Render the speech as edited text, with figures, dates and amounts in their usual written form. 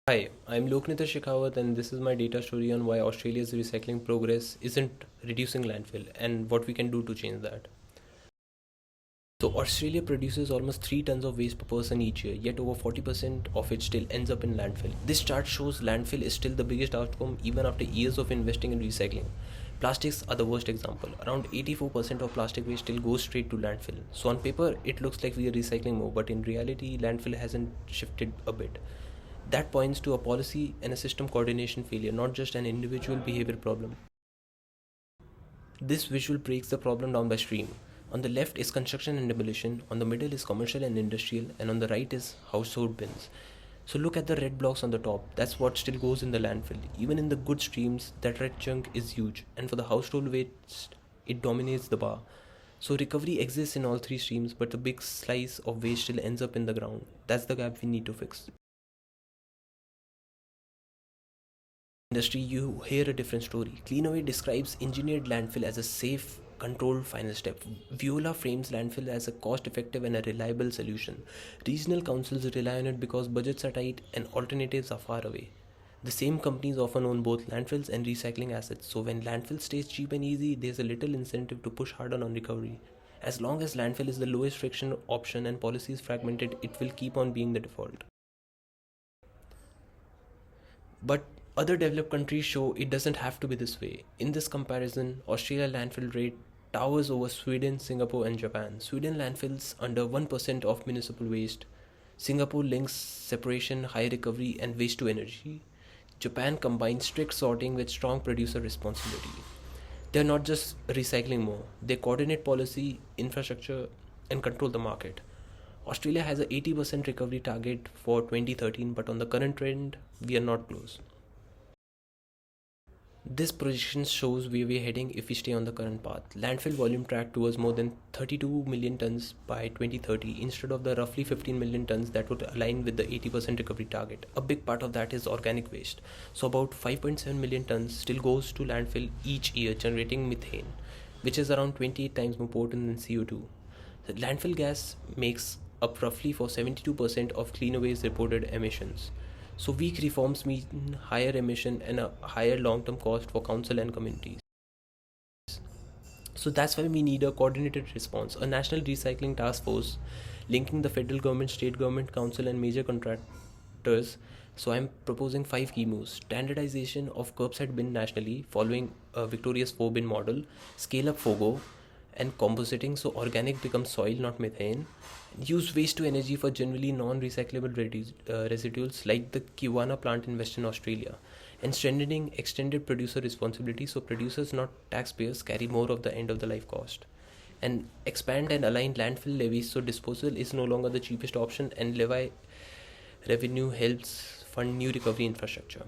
Hi, I'm Loknita Shekhawat, and this is my data story on why Australia's recycling progress isn't reducing landfill and what we can do to change that. So, Australia produces almost 3 tons of waste per person each year, yet over 40% of it still ends up in landfill. This chart shows landfill is still the biggest outcome even after years of investing in recycling. Plastics are the worst example. Around 84% of plastic waste still goes straight to landfill. So, on paper, it looks like we are recycling more, but in reality, landfill hasn't shifted a bit. That points to a policy and a system coordination failure, not just an individual behavior problem. This visual breaks the problem down by stream. On the left is construction and demolition, on the middle is commercial and industrial, and on the right is household bins. So look at the red blocks on the top. That's what still goes in the landfill. Even in the good streams, that red chunk is huge, and for the household waste, it dominates the bar. So recovery exists in all three streams, but the big slice of waste still ends up in the ground. That's the gap we need to fix. Industry, you hear a different story. Cleanaway describes engineered landfill as a safe, controlled final step. Viola frames landfill as a cost-effective and a reliable solution. Regional councils rely on it because budgets are tight and alternatives are far away. The same companies often own both landfills and recycling assets, so when landfill stays cheap and easy, there's a little incentive to push harder on recovery. As long as landfill is the lowest friction option and policy is fragmented, it will keep on being the default. But other developed countries show it doesn't have to be this way. In this comparison, Australia landfill rate towers over Sweden, Singapore, and Japan. Sweden landfills under 1% of municipal waste. Singapore links separation, high recovery, and waste to energy. Japan combines strict sorting with strong producer responsibility. They're not just recycling more, they coordinate policy, infrastructure, and control the market. Australia has a 80% recovery target for 2013, but on the current trend, we are not close. This projection shows where we're heading if we stay on the current path. Landfill volume tracked towards more than 32 million tons by 2030 instead of the roughly 15 million tons that would align with the 80% recovery target. A big part of that is organic waste. So about 5.7 million tons still goes to landfill each year generating methane, which is around 28 times more potent than CO2. The landfill gas makes up roughly for 72% of Cleanaway's reported emissions. So weak reforms mean higher emission and a higher long-term cost for council and communities. So that's why we need a coordinated response, a national recycling task force linking the federal government, state government, council and major contractors. So I'm proposing 5 key moves: standardization of curbside bin nationally following a Victoria's 4 bin model, scale up FOGO and compositing so organic becomes soil not methane, use waste to energy for generally non-recyclable residuals like the Kiwana plant in Western Australia, and strengthening extended producer responsibility so producers not taxpayers carry more of the end of the life cost, and expand and align landfill levies so disposal is no longer the cheapest option and levy revenue helps fund new recovery infrastructure.